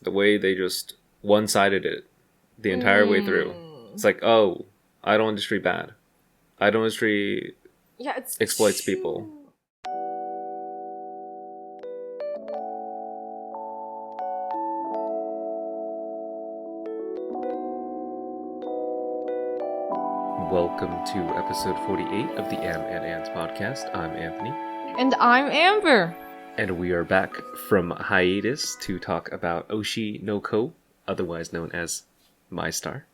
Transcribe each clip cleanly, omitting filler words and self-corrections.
The way they just one-sided it the entire way through. It's like, oh, idol industry bad. Idol industry exploits people. Welcome to episode 48 of the Amb Ant Podcast. I'm Anthony. And I'm Amber. And we are back from hiatus to talk about Oshi no Ko, otherwise known as My Star.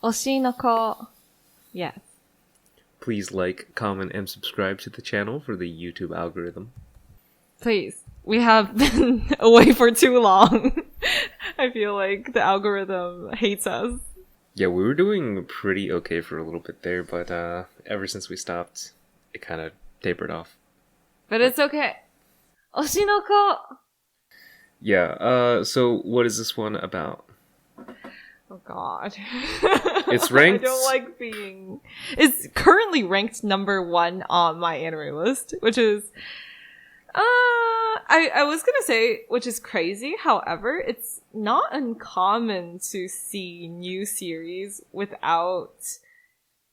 Oshi no Ko. Yes. Please like, comment, and subscribe to the channel for the YouTube algorithm. Please. We have been away for too long. I feel like the algorithm hates us. Yeah, we were doing pretty okay for a little bit there, but ever since we stopped, it kind of tapered off. But it's okay. Oshi no Ko! Yeah, so what is this one about? Oh god. It's ranked... I don't like being... It's currently ranked number 1 on my anime list, which is... I was gonna say, which is crazy. However, it's not uncommon to see new series without,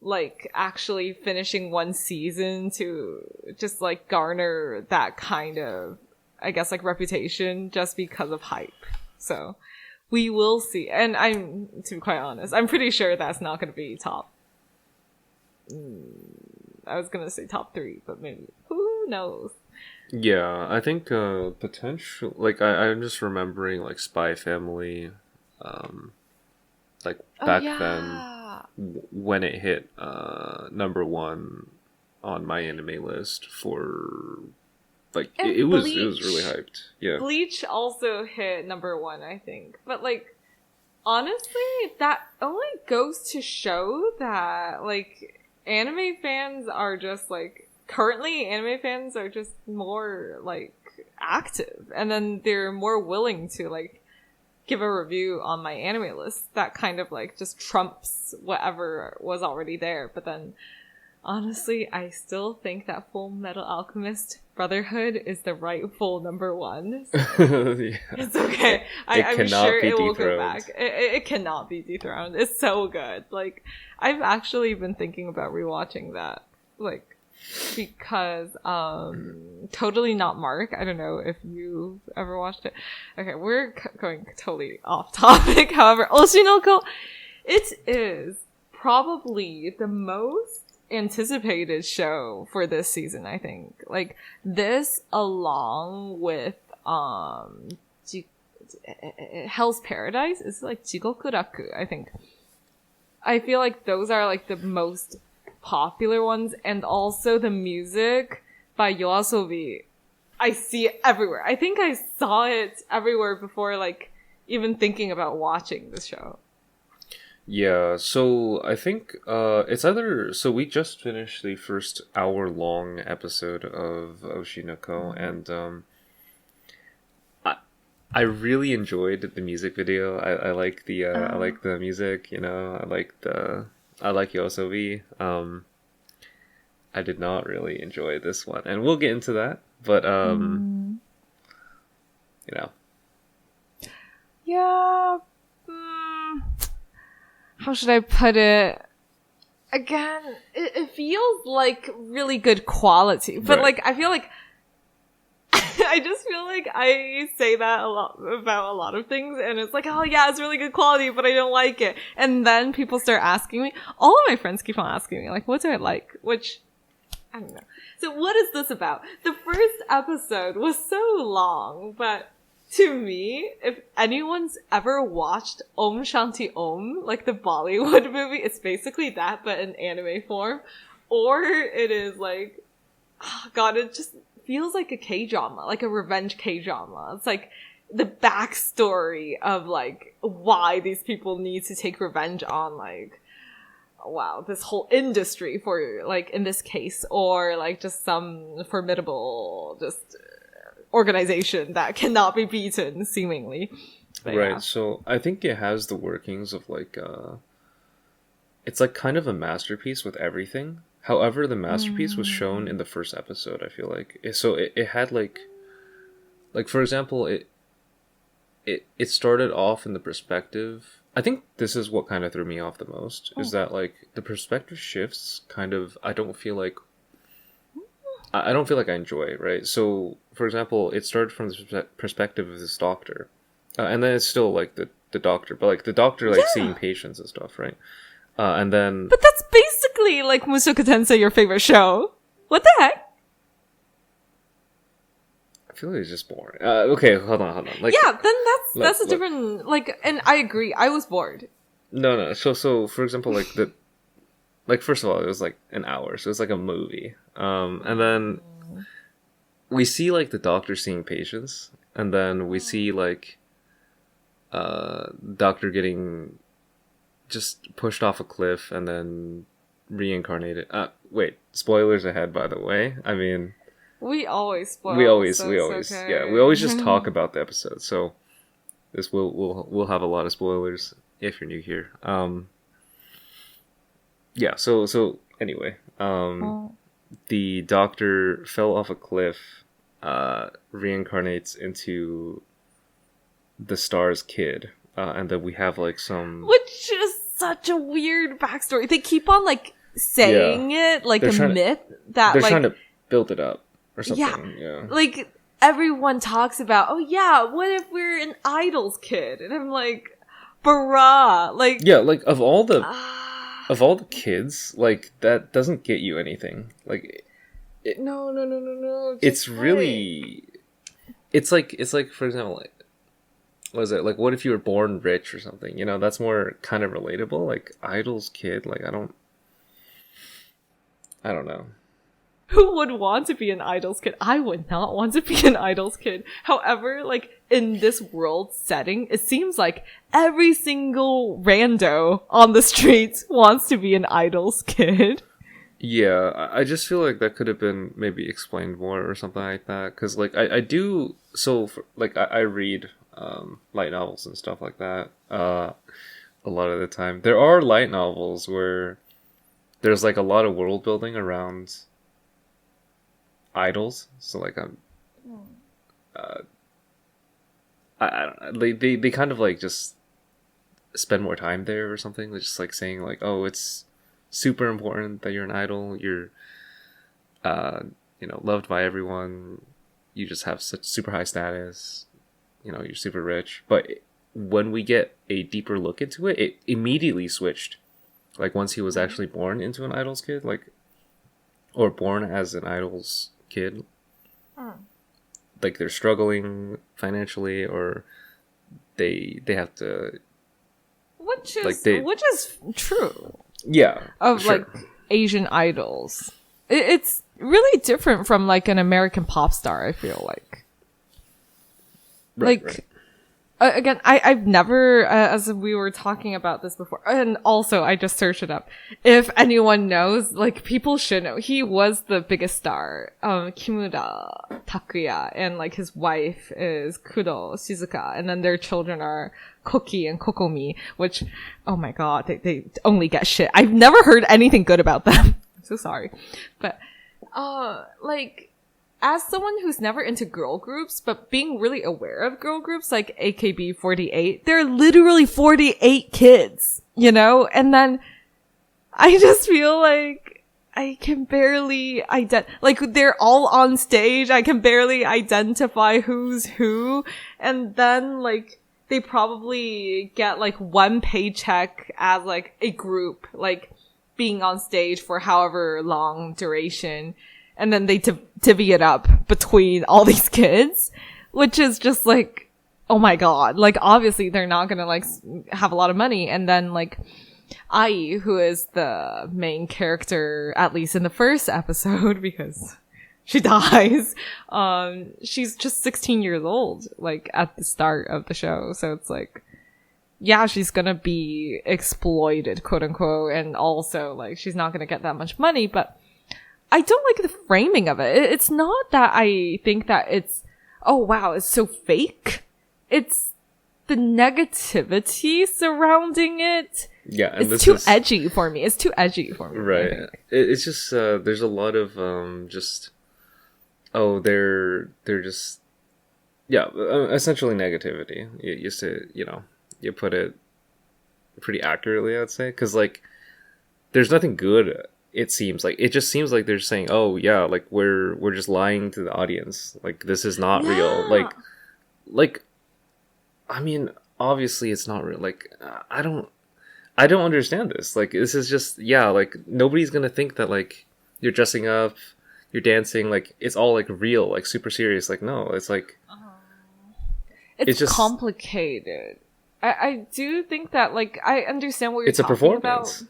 like, actually finishing one season to just, like, garner that kind of, I guess, like, reputation just because of hype. So, we will see. And to be quite honest, I'm pretty sure that's not gonna be top. I was gonna say top 3, but maybe. Who knows? Yeah, I think potential. Like I'm just remembering like Spy Family, like back then when it hit number 1 on my anime list for like it was really hyped. Yeah, Bleach also hit number 1, I think, but like honestly, that only goes to show that like anime fans are just like. Currently, anime fans are just more, like, active. And then they're more willing to, like, give a review on my anime list. That kind of, like, just trumps whatever was already there. But then, honestly, I still think that Full Metal Alchemist Brotherhood is the rightful number 1. So yeah. It's okay. I'm sure it will go back. It cannot be dethroned. It's so good. Like, I've actually been thinking about rewatching that. Like, because Totally Not Mark, I don't know if you've ever watched it. Okay, we're going totally off topic. However, Oshi no Ko, it is probably the most anticipated show for this season, I think. Like this along with Hell's Paradise is like Jigokuraku, I think. I feel like those are like the most popular ones, and also the music by YOASOBI. I see it everywhere. I think I saw it everywhere before, like, even thinking about watching the show. Yeah, so I think it's either... So we just finished the first hour-long episode of Oshi no Ko, and I really enjoyed the music video. I like the I like the music, you know, I like YOASOBI. I did not really enjoy this one, and we'll get into that. But you know, yeah. How should I put it? Again, it feels like really good quality, but like I feel like I just feel like I say that a lot about a lot of things, and it's like, oh yeah, it's really good quality, but I don't like it. And then people start asking me, all of my friends keep on asking me, like, what do I like? Which, I don't know. So what is this about? The first episode was so long, but to me, if anyone's ever watched Om Shanti Om, like the Bollywood movie, it's basically that, but in anime form. Or it is like, oh god, it just feels like a K-drama, like a revenge K-drama. It's like the backstory of like why these people need to take revenge on like, wow, this whole industry for like in this case, or like just some formidable just organization that cannot be beaten seemingly. But, right. yeah. So I think it has the workings of like it's like kind of a masterpiece with everything. However, the masterpiece was shown in the first episode, I feel like. So it had like for example, it it started off in the perspective. I think this is what kind of threw me off the most, is that like the perspective shifts kind of, I don't feel like I enjoy, right? So, for example, it started from the perspective of this doctor, and then it's still like the doctor, but like the doctor like seeing patients and stuff, right? And then, but that's basically like Mushoku Tensei, your favorite show. What the heck? I feel like it's just boring. Okay, hold on. Like, yeah, then that's a different like, and I agree. I was bored. No. So for example, like first of all, it was like an hour, so it's like a movie. And then we see like the doctor seeing patients, and then we see like doctor getting just pushed off a cliff and then reincarnated. Wait, spoilers ahead, by the way. I mean, we always spoil. We always okay. Yeah, we always just talk about the episode. So this we'll have a lot of spoilers if you're new here. Yeah, so anyway, the doctor fell off a cliff, reincarnates into the star's kid, and then we have like some, which is such a weird backstory. They keep on like saying it like a myth that they're like trying to build it up or something. Yeah. Like everyone talks about, oh yeah, what if we're an idol's kid? And I'm like, bruh, like like of all the kids, like that doesn't get you anything. Like no. It's really, it's like for example, like, what is it? Like, what if you were born rich or something? You know, that's more kind of relatable. Like, idol's kid, like, I don't know. Who would want to be an idol's kid? I would not want to be an idol's kid. However, like, in this world setting, it seems like every single rando on the streets wants to be an idol's kid. Yeah, I just feel like that could have been maybe explained more or something like that. Because, like, I do, so, I read light novels and stuff like that a lot of the time. There are light novels where there's, like, a lot of world building around idols. So like I don't know, they kind of like just spend more time there or something. They're just like saying like, oh, it's super important that you're an idol, you're loved by everyone, you just have such super high status, you're super rich. But when we get a deeper look into it, it immediately switched. Like once he was actually born into an idol's kid, like, or born as an idol's kid, like they're struggling financially, or they have to, which is true. Yeah, of sure. Like Asian idols, it's really different from like an American pop star. I feel like, right. Again, I've never, as we were talking about this before, and also I just searched it up. If anyone knows, like, people should know, he was the biggest star, Kimura Takuya, and like his wife is Kuro Shizuka, and then their children are Koki and Kokomi, which, oh my god, they only get shit. I've never heard anything good about them. I'm so sorry. But, like, as someone who's never into girl groups, but being really aware of girl groups like AKB48, there are literally 48 kids, And then I just feel like I can barely like they're all on stage. I can barely identify who's who. And then like they probably get like one paycheck as like a group, like being on stage for however long duration. And then they divvy it up between all these kids, which is just like, oh my god. Like, obviously they're not gonna like have a lot of money. And then like, Ai, who is the main character, at least in the first episode, because she dies, she's just 16 years old, like at the start of the show. So it's like, yeah, she's gonna be exploited, quote unquote. And also like, she's not gonna get that much money, but I don't like the framing of it. It's not that I think that it's, oh wow, it's so fake. It's the negativity surrounding it. Yeah, and it's too edgy for me. Right. It's just there's a lot of just, oh, they're just Yeah, essentially negativity. You say, you put it pretty accurately, I'd say, because like there's nothing good. It seems like it just seems like they're saying, oh yeah, like we're just lying to the audience, like this is not real, like I mean, obviously it's not real. Like I don't understand this. Like this is just, yeah, like nobody's gonna think that like you're dressing up, you're dancing, like it's all like real, like super serious. Like no, it's like it's just complicated. I do think that, like, I understand what you're talking about. It's a performance.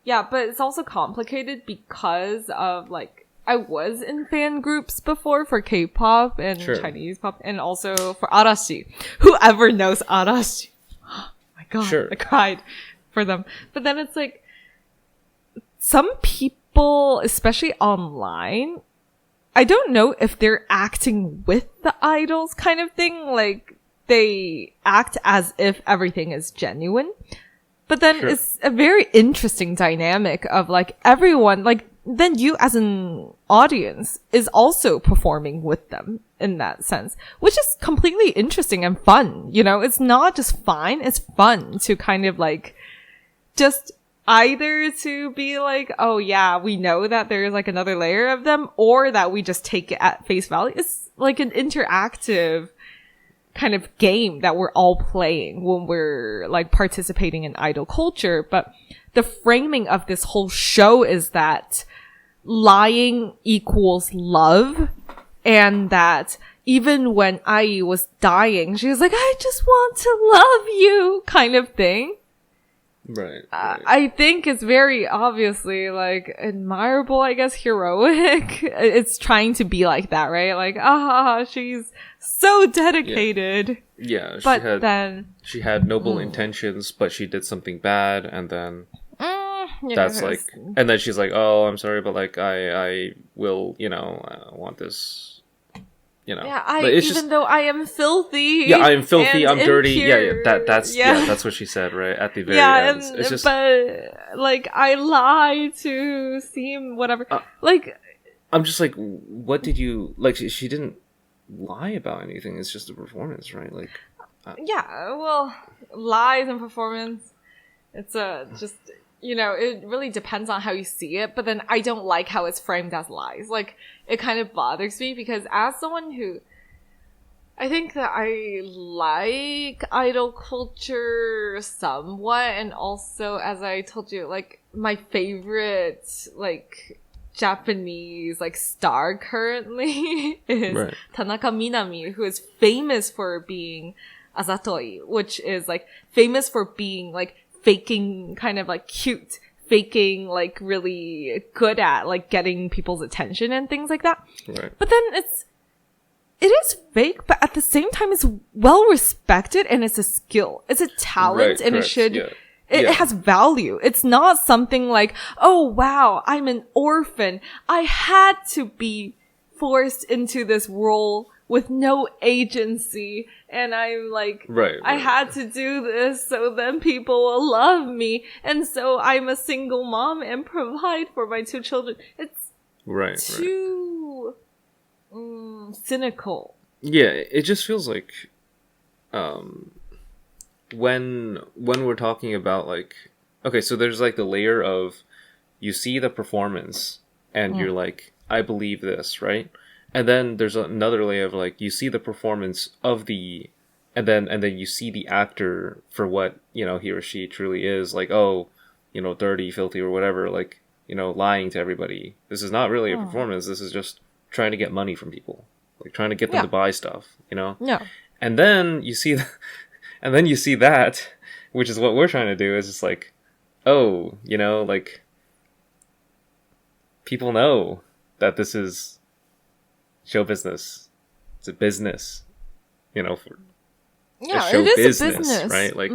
Yeah, but it's also complicated because of, like, I was in fan groups before for K-pop and Chinese pop, and also for Arashi. Whoever knows Arashi. Oh my god, I cried for them. But then it's like, some people, especially online, I don't know if they're acting with the idols kind of thing, like, they act as if everything is genuine. But then it's a very interesting dynamic of like everyone, like then you as an audience is also performing with them in that sense, which is completely interesting and fun. You know, it's not just fine, it's fun to kind of like just either to be like, oh yeah, we know that there's like another layer of them, or that we just take it at face value. It's like an interactive kind of game that we're all playing when we're like participating in idol culture. But the framing of this whole show is that lying equals love, and that even when Ai was dying, she was like, I just want to love you kind of thing. Right. I think it's very obviously like admirable, I guess, heroic. It's trying to be like that, right? Like, she's so dedicated. Yeah, but she had noble intentions, but she did something bad, and then that's like, and then she's like, oh, I'm sorry, but like I will, I want this. Yeah, even though I am filthy. Yeah, I am filthy. I'm dirty. Impure. That's what she said, right at the very end. It's just, but like I lie to seem whatever. Like, I'm just like, what did you like? She didn't lie about anything. It's just a performance, right? Like, yeah. Well, lies and performance. It's just. It really depends on how you see it, but then I don't like how it's framed as lies. Like, it kind of bothers me because as someone who, I think that I like idol culture somewhat, and also, as I told you, like, my favorite, like, Japanese, like, star currently is Tanaka Minami, who is famous for being Azatoi, which is, like, famous for being, like, faking kind of like cute, faking like really good at like getting people's attention and things like that. Right. But then it is fake, but at the same time it's well respected and it's a skill. It's a talent, and it should it has value. It's not something like, oh wow, I'm an orphan. I had to be forced into this role with no agency, and I'm like, I had to do this so then people will love me, and so I'm a single mom and provide for my 2 children. It's too cynical. Yeah, it just feels like when we're talking about like, okay, so there's like the layer of you see the performance and you're like, I believe this, right? And then there's another layer of like, you see the performance of and then you see the actor for what, he or she truly is, like, oh, dirty, filthy, or whatever, like, lying to everybody. This is not really a performance. This is just trying to get money from people, like trying to get them to buy stuff, Yeah. And then you see, and then you see that, which is what we're trying to do, is just like, oh, like, people know that this is show business. It's a business, for show it is business, a business, right? Like,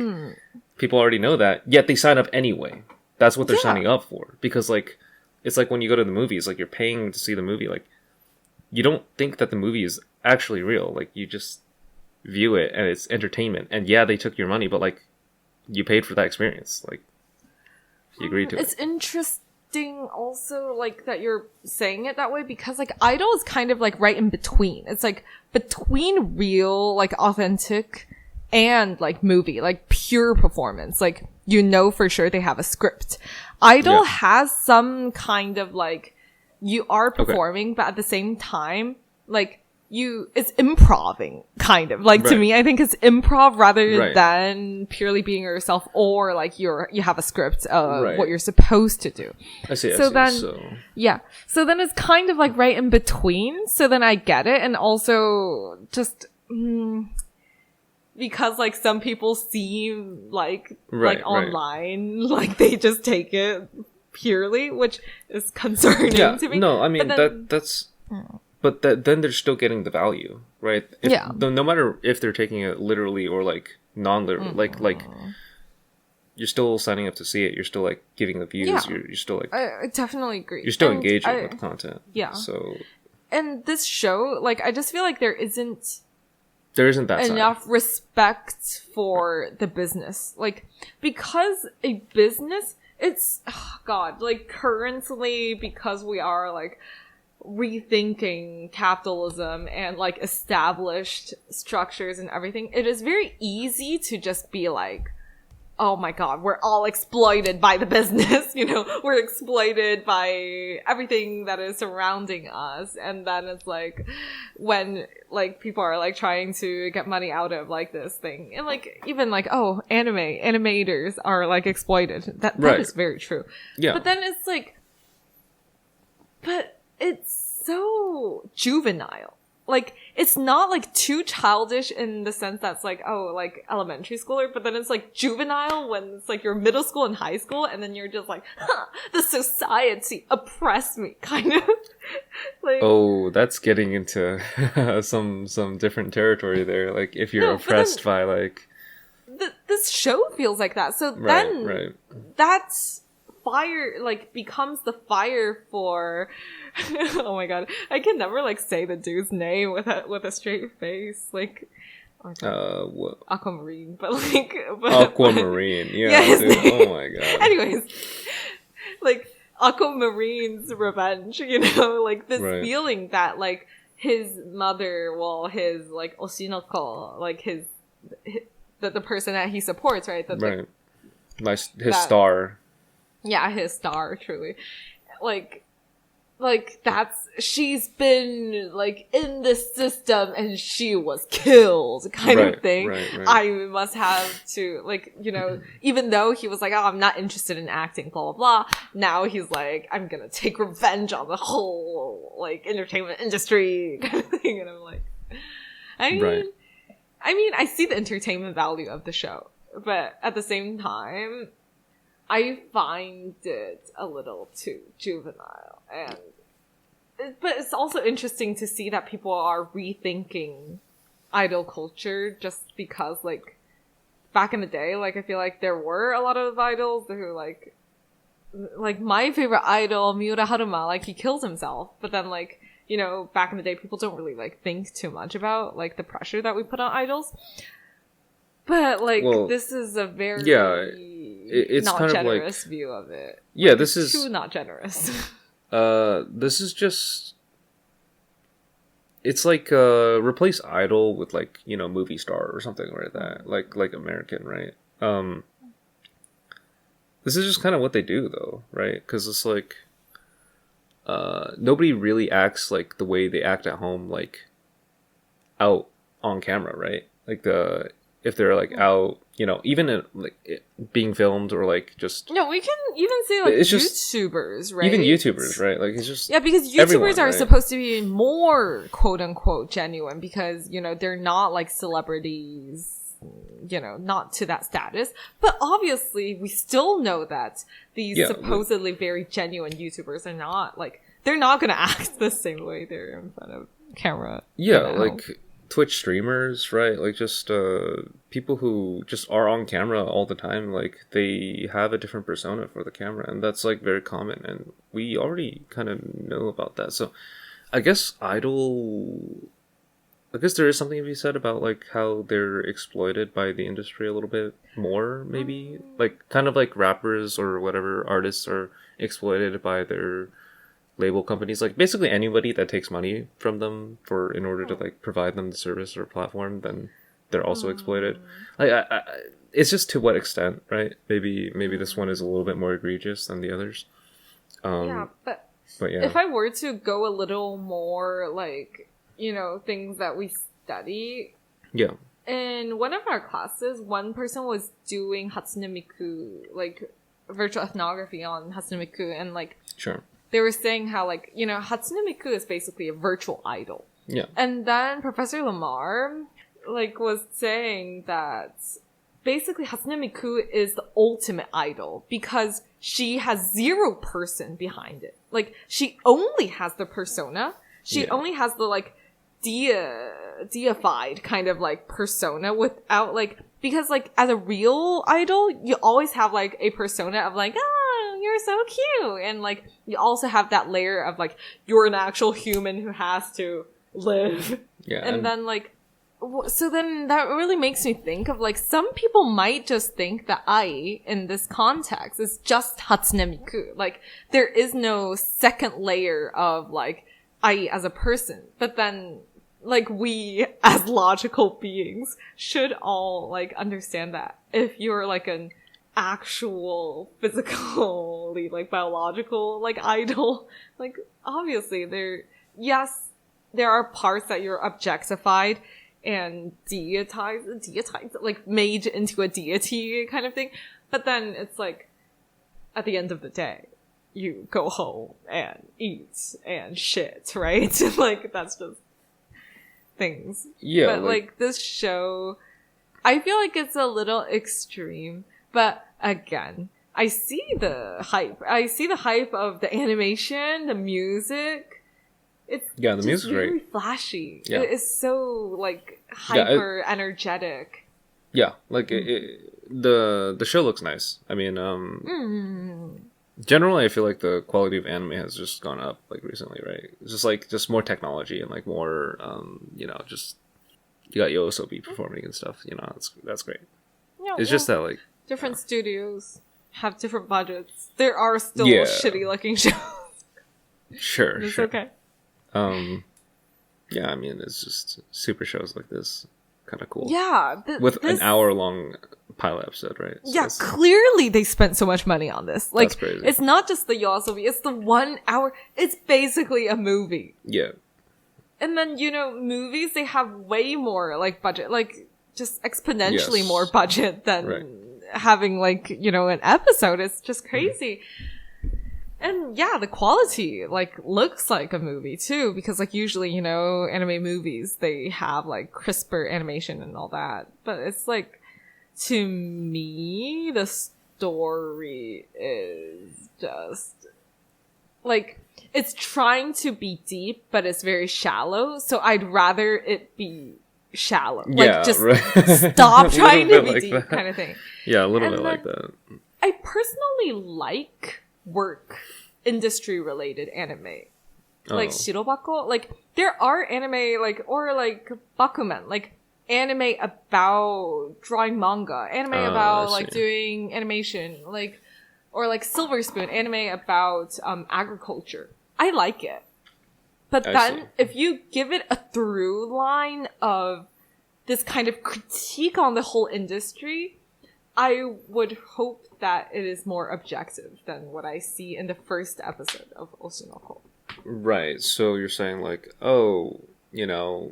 people already know that, yet they sign up anyway. That's what they're signing up for. Because, like, it's like when you go to the movies, like, you're paying to see the movie, like, you don't think that the movie is actually real. Like, you just view it, and it's entertainment. And yeah, they took your money, but, like, you paid for that experience. Like, you agreed to it. It's interesting. also like that you're saying it that way, because like idol is kind of like right in between. It's like between real, like authentic and like movie, like pure performance. Like, you know, for sure they have a script. Idol has some kind of like, you are performing, but at the same time, like, it's improving, kind of. Like, to me, I think it's improv rather than purely being yourself, or like you have a script of what you're supposed to do. I see. So then it's kind of like right in between. So then I get it. And also just, because like some people seem like online, like they just take it purely, which is concerning to me. No, I mean, that's... But then they're still getting the value, right? No matter if they're taking it literally or like non-literally, like you're still signing up to see it. You're still like giving the views. Yeah. You're still like, I definitely agree. You're still engaging with the content. Yeah. So, and this show, like, I just feel like there isn't that enough respect for the business, like, because a business, it's like currently, because we are like rethinking capitalism and like established structures and everything, it is very easy to just be like, oh my god, we're all exploited by the business, you know, we're exploited by everything that is surrounding us. And then it's like, when like people are like trying to get money out of like this thing, and like even like, oh, animators are like exploited, that is very true. But then it's like, but it's so juvenile. Like, it's not like too childish in the sense that's like, oh, like elementary schooler, but then it's like juvenile when it's like you're middle school and high school, and then you're just like, the society oppressed me, kind of. Like, oh, that's getting into some different territory there. Like, if you're oppressed by like... this show feels like that. So then that's fire, like, becomes the fire for... oh my god, I can never like say the dude's name with a straight face, like, what? Aquamarine, but like, Aquamarine, dude. Oh my god. Anyways, like Aquamarine's revenge, you know, like this feeling that like his mother, well, his like Oshinoko, like the person that he supports, right? His star. Yeah, his star, truly. Like she's been like in the system and she was killed, kind of thing. I must have to, like, you know, even though he was like, oh, I'm not interested in acting, blah, blah, blah. Now he's like, I'm gonna take revenge on the whole, like, entertainment industry, kind of thing. And I'm like, I mean, I see the entertainment value of the show, but at the same time, I find it a little too juvenile, but it's also interesting to see that people are rethinking idol culture, just because, like, back in the day, like, I feel like there were a lot of idols who, like my favorite idol, Miura Haruma, like, he kills himself, but then, like, you know, back in the day, people don't really, like, think too much about, like, the pressure that we put on idols. But, like, this is a very... it's not kind generous of like, view of it. Yeah, like, this is too not generous. This is just, it's like replace idol with, like, you know, movie star or something like that, like American, right? This is just kind of what they do, though, right? Because it's like nobody really acts like the way they act at home, like out on camera, right? Like if they're like out, you know, even in, like, being filmed, or like just... No, we can even say like YouTubers, right? Even YouTubers, right? Like, it's just... Yeah, because YouTubers are supposed to be more quote unquote genuine, because, you know, they're not like celebrities, you know, not to that status. But obviously we still know that these supposedly very genuine YouTubers are not, like, they're not gonna act the same way they're in front of camera. Yeah, like Twitch streamers, right? Like, just people who just are on camera all the time, like, they have a different persona for the camera, and that's like very common, and we already kind of know about that. So I guess idol I guess there is something to be said about like how they're exploited by the industry a little bit more, maybe like kind of like rappers or whatever artists are exploited by their label companies. Like basically anybody that takes money from them for in order to like provide them the service or platform, then they're also exploited. Like it's just to what extent, right? Maybe this one is a little bit more egregious than the others. But yeah, if I were to go a little more like, you know, things that we study. Yeah. In one of our classes, one person was doing Hatsune Miku, like virtual ethnography on Hatsune Miku, and like sure. They were saying how like, you know, Hatsune Miku is basically a virtual idol. Yeah. And then Professor Lamar like was saying that basically Hatsune Miku is the ultimate idol because she has zero person behind it. Like she only has the persona. She only has the like deified kind of like persona without like, because like as a real idol you always have like a persona of like, oh, you're so cute, and like you also have that layer of like you're an actual human who has to live. And then like, so then that really makes me think of like some people might just think that Ai in this context is just Hatsune Miku, like there is no second layer of like Ai as a person. But then like we as logical beings should all like understand that if you're like an actual physically like biological like idol, like obviously there are parts that you're objectified and deitized, like made into a deity kind of thing. But then it's like at the end of the day you go home and eat and shit, right? Like that's just things. But like this show, I feel like it's a little extreme, but again, I see the hype. I see the hype of the animation, the music. It's the music's very great. flashy. Yeah. It is so like hyper energetic. Yeah, like the show looks nice. I mean, generally, I feel like the quality of anime has just gone up like recently, right? It's just more technology and like more, you know, just you got Yoasobi performing and stuff. You know, that's great. Yeah, it's just that like different studios have different budgets. There are still shitty looking shows. Sure, it's okay. Yeah, I mean, it's just super shows like this, kind of cool. Yeah, with an hour-long pilot episode, right? So yeah, clearly they spent so much money on this. Like, that's crazy. It's not just the Yoasobi, it's the 1 hour. It's basically a movie. Yeah. And then, you know, movies, they have way more, like, budget. Like, just exponentially more budget than having, like, you know, an episode. It's just crazy. And yeah, the quality, like, looks like a movie too, because like usually, you know, anime movies, they have like crisper animation and all that. But it's like, to me, the story is just like, it's trying to be deep, but it's very shallow. So I'd rather it be shallow. Like, just stop trying to be like deep that. Kind of thing. Yeah, a little bit like that. I personally like work industry related anime, like Shirobako. Like there are anime like, or like Bakuman, like anime about drawing manga, anime about like doing animation, like, or like Silver Spoon, anime about agriculture. I like it, but then if you give it a through line of this kind of critique on the whole industry, I would hope that it is more objective than what I see in the first episode of Oshinoko. Right, so you're saying like, oh, you know,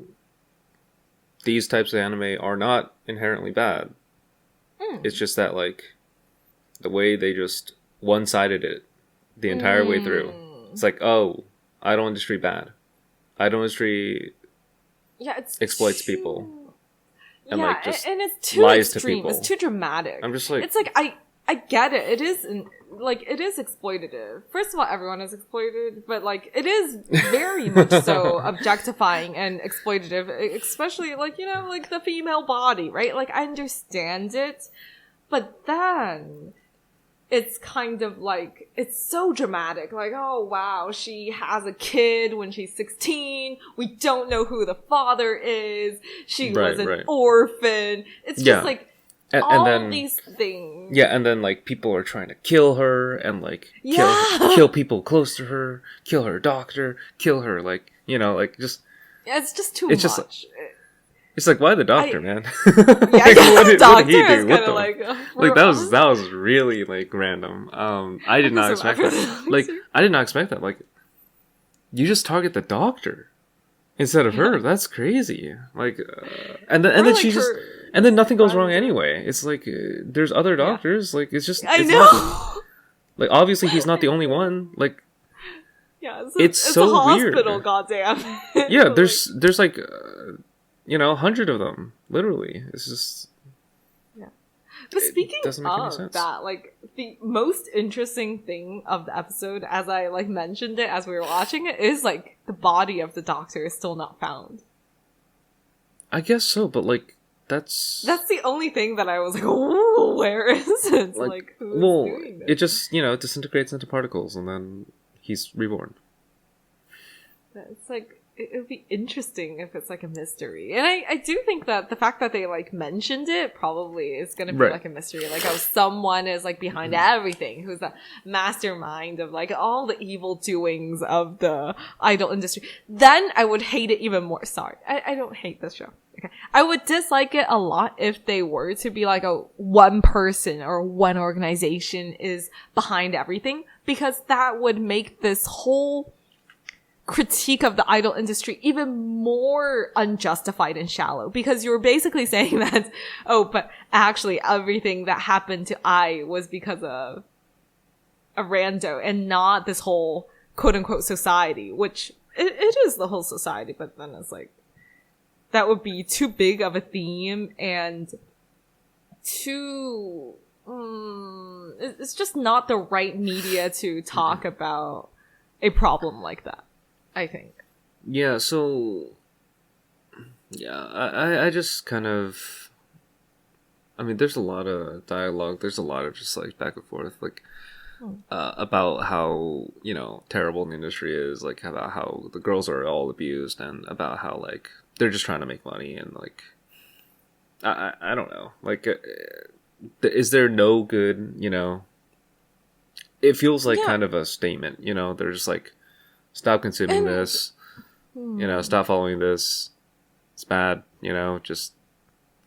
these types of anime are not inherently bad. It's just that like, the way they just one-sided it the entire way through. It's like, oh, idol industry bad. Idol industry exploits people. And like just and it's too lies extreme. To people. It's too dramatic. I'm just like, it's like I get it. It is like, it is exploitative. First of all, everyone is exploited, but like it is very much so objectifying and exploitative, especially like, you know, like the female body, right? Like I understand it, but then it's kind of like, it's so dramatic. Like, oh wow, she has a kid when she's 16. We don't know who the father is. She was an orphan. It's just like, all then, these things. Yeah, and then like people are trying to kill her and like kill people close to her, kill her doctor, kill her, like, you know, like just it's just too much. It's like, why the doctor, man? Yeah, like, what did he do? What the like that was really like random. I did not expect that. Like, I did not expect that. Like, you just target the doctor instead of her. That's crazy. Like, and then she just. And then nothing goes wrong anyway. It's like, there's other doctors. Like, it's just... I know! Not, like, obviously he's not the only one. Like, yeah, it's so a weird. Hospital, goddamn. Yeah, there's like, 100 of them. Literally. It's just... Yeah. But speaking of that, like, the most interesting thing of the episode, as I, like, mentioned it as we were watching it, is, like, the body of the doctor is still not found. I guess so, but, like, That's the only thing that I was like, oh, where is it? Like who's doing this? It just, disintegrates into particles and then he's reborn. It's like, it would be interesting if it's like a mystery. And I do think that the fact that they like mentioned it probably is going to be like a mystery. Like, oh, someone is like behind everything, who's the mastermind of like all the evil doings of the idol industry. Then I would hate it even more. Sorry, I don't hate this show. Okay. I would dislike it a lot if they were to be like, oh, one person or one organization is behind everything, because that would make this whole critique of the idol industry even more unjustified and shallow, because you're basically saying that, oh, but actually everything that happened to I was because of a rando and not this whole quote unquote society, which it is the whole society, but then it's like, that would be too big of a theme and too... it's just not the right media to talk about a problem like that, I think. Yeah, so... Yeah, I just kind of... I mean, there's a lot of dialogue. There's a lot of just, like, back and forth, like, about how, terrible the industry is, like, about how the girls are all abused, and about how, like, they're just trying to make money, and like, I don't know, like, is there no good, it feels like kind of a statement, they're just like, stop consuming this, stop following this, it's bad, just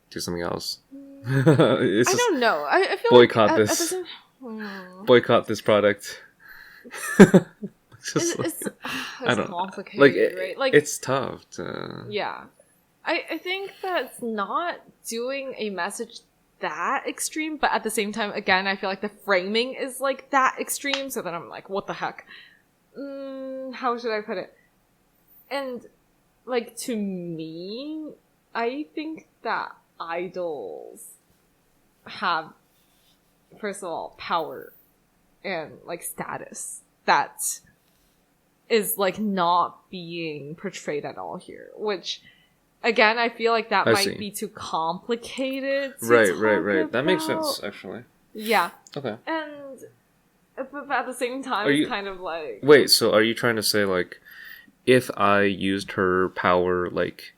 do something else. I don't know, I feel boycott like this, boycott this product. It's I don't complicated, like, right? Like, it's tough to... Yeah. I think that's not doing a message that extreme, but at the same time, again, I feel like the framing is like that extreme, so then I'm like, what the heck? How should I put it? And, like, to me, I think that idols have, first of all, power and, like, status that is like not being portrayed at all here, which again I feel like that might be too complicated to right about. That makes sense, actually. Yeah. Okay. And but at the same time, it's kind of like, wait, so are you trying to say, like, if I used her power like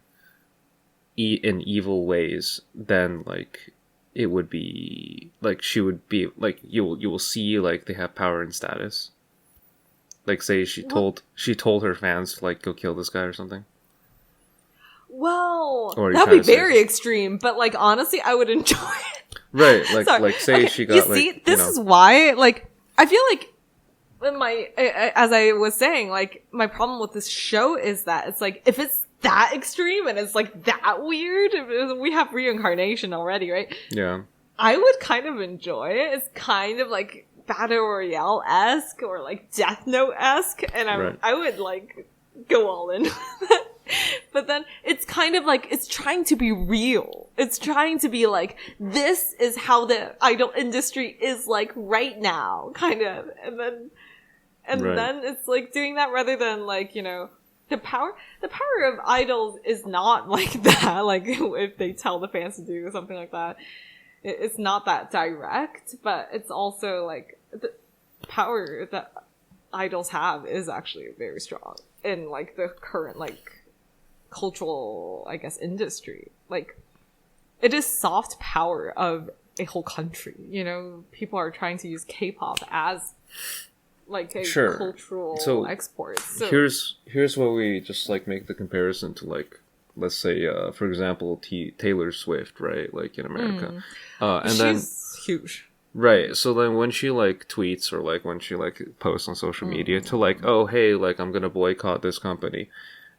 in evil ways, then like it would be like she would be like, you will see like they have power and status? Like, say she told her fans to, like, go kill this guy or something? Well, that'd be very extreme, but, like, honestly, I would enjoy it. Right, like, like, say she got, you see, this is why, like, I feel like, as I was saying, like, my problem with this show is that it's like, if it's that extreme and it's, like, that weird, we have reincarnation already, right? Yeah. I would kind of enjoy it. It's kind of, like, Battle Royale-esque or like Death Note-esque, and I would like go all in. But then it's kind of like, it's trying to be real. It's trying to be like, this is how the idol industry is like right now, kind of. And then it's like doing that rather than like, the power of idols is not like that. Like if they tell the fans to do something like that. it's not that direct, but it's also like the power that idols have is actually very strong in like the current like cultural, I guess, industry. Like, it is soft power of a whole country, you know? People are trying to use K-pop as like a cultural export. So here's where we just like make the comparison to like, let's say for example Taylor Swift, right? Like in America. And she's huge. Right. So then when she like tweets or like when she like posts on social media to like, oh hey, like I'm gonna boycott this company.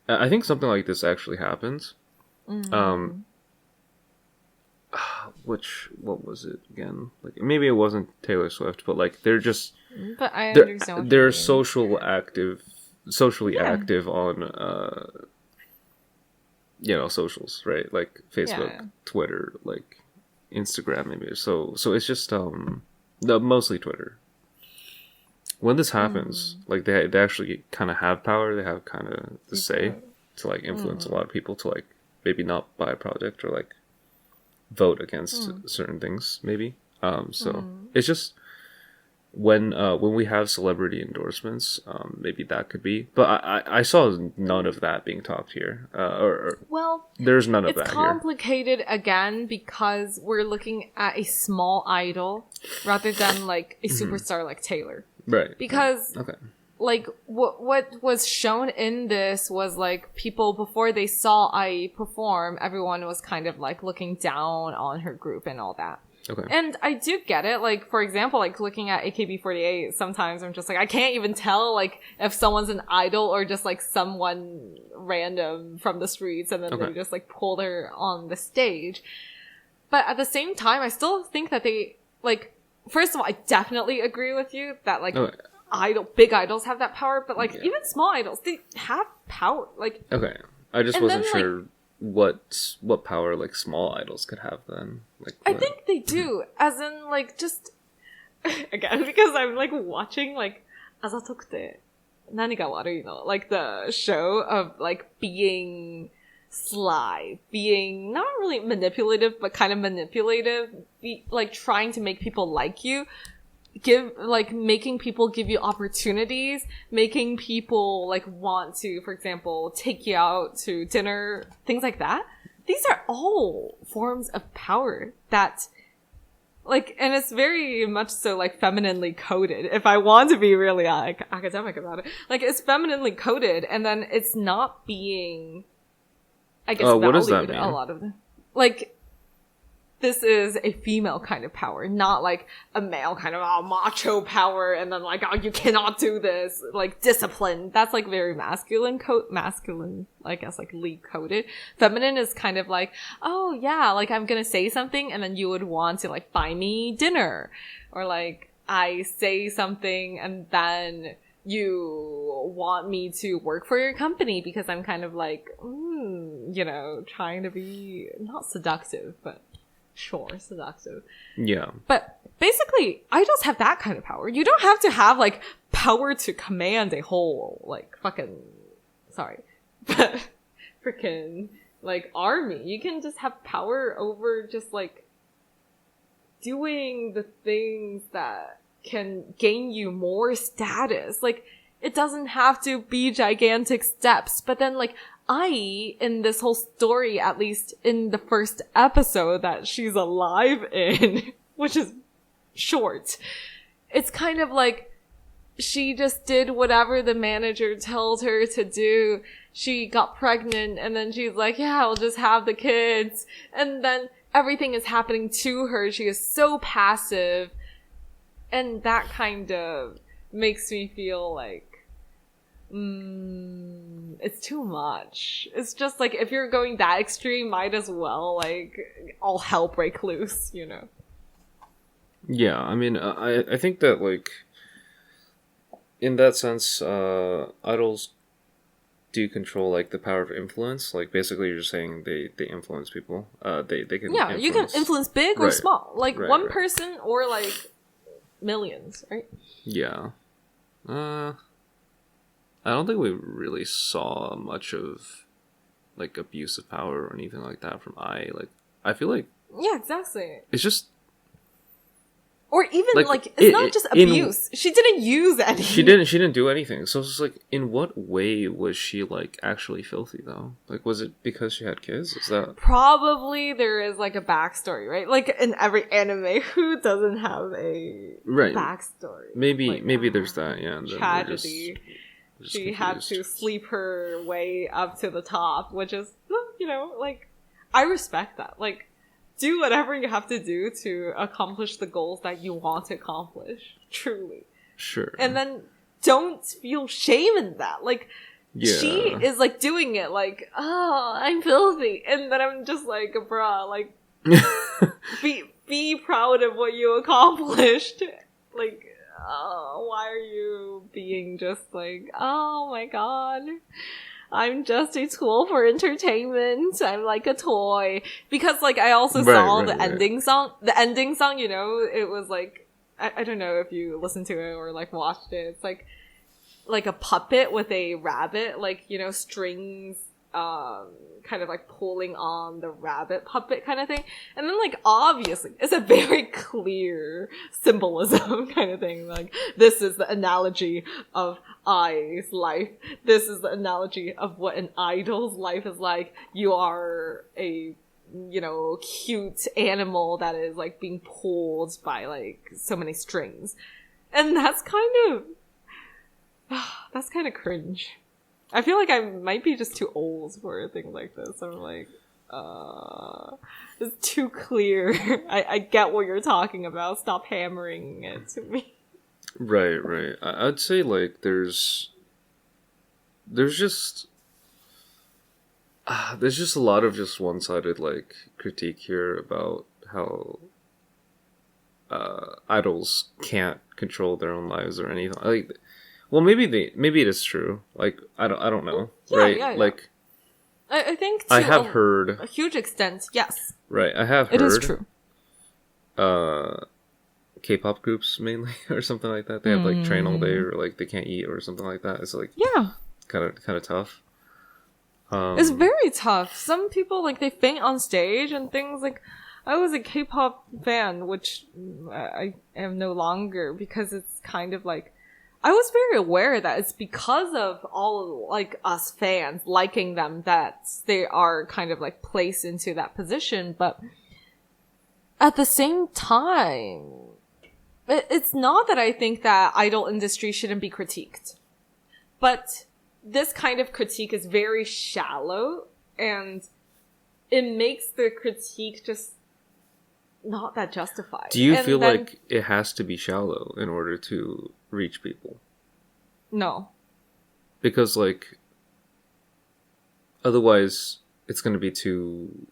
I think something like this actually happens. What was it again? Like maybe it wasn't Taylor Swift, but like they're just but I understand they're socially active on you know, socials, right? Like Facebook, Twitter, like Instagram maybe. So it's just mostly Twitter. When this happens, like they actually kind of have power, they have kind of the say to like influence a lot of people to like maybe not buy a product or like vote against certain things maybe. So it's just when we have celebrity endorsements, maybe that could be, but I saw none of that being talked here, well, there's none of that here. It's complicated again because we're looking at a small idol rather than like a superstar like Taylor, right? Because okay, like what was shown in this was like people before they saw IE perform, everyone was kind of like looking down on her group and all that. Okay. And I do get it. Like, for example, like looking at AKB48, sometimes I'm just like, I can't even tell like if someone's an idol or just like someone random from the streets and then they just like pull her on the stage. But at the same time, I still think that they like, first of all, I definitely agree with you that like big idols have that power, but like even small idols, they have power. Like, okay. I just wasn't sure. Like, what power like small idols could have then? Like I think they do, as in like just again because I'm like watching like Azatokute Naniga Waruino, like the show of like being sly, being not really manipulative but kind of manipulative, like trying to make people like you. Making people give you opportunities, making people like want to, for example, take you out to dinner, things like that. These are all forms of power that like, and it's very much so like femininely coded. If I want to be really like academic about it, like it's femininely coded, and then it's not being, I guess, valued. What does that mean? A lot of them, like. This is a female kind of power, not like a male kind of macho power, and then like, oh, you cannot do this, like discipline. That's like very masculine, I guess, like lead coded. Feminine is kind of like, oh yeah, like I'm gonna say something, and then you would want to like buy me dinner, or like I say something, and then you want me to work for your company because I'm kind of like, you know, trying to be not seductive, but. Sure, seductive. Yeah. But basically, idols have that kind of power. You don't have to have, like, power to command a whole, like, fucking, sorry, but freaking, like, army. You can just have power over just, like, doing the things that can gain you more status. Like, it doesn't have to be gigantic steps, but then, like, in this whole story, at least in the first episode that she's alive in, which is short, it's kind of like she just did whatever the manager tells her to do. She got pregnant and then she's like, yeah, I'll just have the kids. And then everything is happening to her. She is so passive. And that kind of makes me feel like, it's too much. It's just like, if you're going that extreme, might as well, like, all hell break loose, you know? Yeah, I mean, I think that, like, in that sense, idols do control, like, the power of influence. Like, basically, you're just saying they influence people. They can you can influence big or small. Like, one person or, like, millions, right? Yeah. I don't think we really saw much of, like, abuse of power or anything like that from I. Like, I feel like... Yeah, exactly. It's just Or even, like, it's not just abuse. She didn't use any. She didn't do anything. So it's just like, in what way was she, like, actually filthy, though? Like, was it because she had kids? Is that... Probably there is, like, a backstory, right? Like, in every anime, who doesn't have a backstory? Maybe there's that, yeah. And tragedy. She had to sleep her way up to the top, which is, you know, like, I respect that. Like, do whatever you have to do to accomplish the goals that you want to accomplish. Truly. Sure. And then don't feel shame in that. Like, she is, like, doing it like, oh, I'm filthy. And then I'm just like, bruh, like, be proud of what you accomplished. Like, oh, why are you being just like, oh my god, I'm just a tool for entertainment. I'm like a toy. Because, like, I also saw the ending song. The ending song, you know, it was like, I don't know if you listened to it or, like, watched it. It's like a puppet with a rabbit, like, you know, strings, kind of like pulling on the rabbit puppet kind of thing. And then, like, obviously, it's a very clear symbolism kind of thing. Like, this is the analogy of Ai's life. This is the analogy of what an idol's life is like. You are a, you know, cute animal that is, like, being pulled by, like, so many strings. And that's kind of cringe. I feel like I might be just too old for a thing like this. I'm like, it's too clear. I get what you're talking about. Stop hammering it to me. Right. I'd say, like, there's just a lot of just one-sided, like, critique here about how idols can't control their own lives or anything. Like, well, maybe it is true. Like, I don't know, right? Yeah. Like, I think I have heard a huge extent, yes. Right, I have heard. It is true. K-pop groups mainly, or something like that. They have, like, train all day, or, like, they can't eat, or something like that. It's, like, kind of tough. It's very tough. Some people, like, they faint on stage and things. Like, I was a K-pop fan, which I am no longer, because it's kind of like, I was very aware that it's because of all, like, us fans liking them that they are kind of, like, placed into that position. But at the same time, it's not that I think that idol industry shouldn't be critiqued. But this kind of critique is very shallow, and it makes the critique just not that justified. Do you feel like it has to be shallow in order to reach people? No. Because, like, otherwise it's going to be too,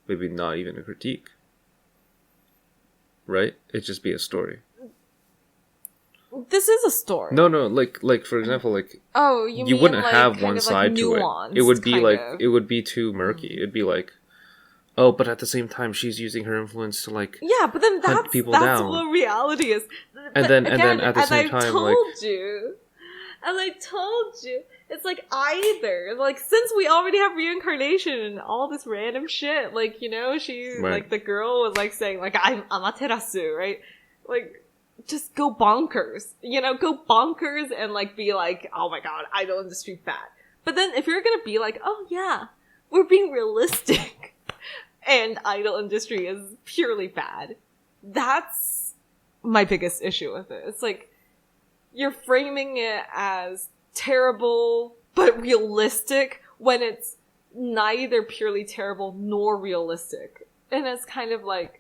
maybe not even a critique. Right? It'd just be a story. This is a story. No, like for example, like, oh, you wouldn't like, have one side to it. It would be like, it would be too murky. It'd be like, oh, but at the same time, she's using her influence to, like, but then hunt people that's down. What reality is. And then at the same time, like, as I told you, it's like either, like, since we already have reincarnation and all this random shit, like, you know, like, the girl was, like, saying, like, I'm Amaterasu, right? Like, just go bonkers, you know, go bonkers and, like, be like, oh my god, idol industry bad. But then if you're gonna be like, oh yeah, we're being realistic and idol industry is purely bad, that's my biggest issue with it. It's like, you're framing it as terrible but realistic when it's neither purely terrible nor realistic. And it's kind of like,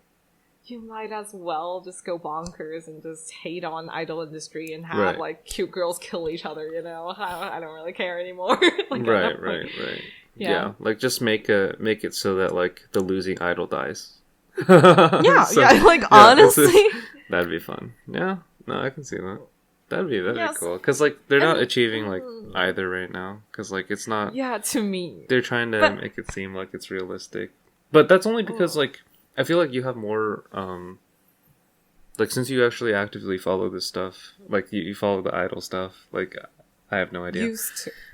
you might as well just go bonkers and just hate on idol industry and have like cute girls kill each other, you know? I don't really care anymore. Like, right. Yeah, like, just make it so that, like, the losing idol dies. Honestly, that'd be fun. Yeah, no, I can see that. That'd be cool. Because, like, they're not achieving, like, either right now. Because, like, it's not... Yeah, to me. They're trying to make it seem like it's realistic. But that's only because, like, I feel like you have more, like, since you actually actively follow this stuff, like, you follow the idol stuff, like, I have no idea.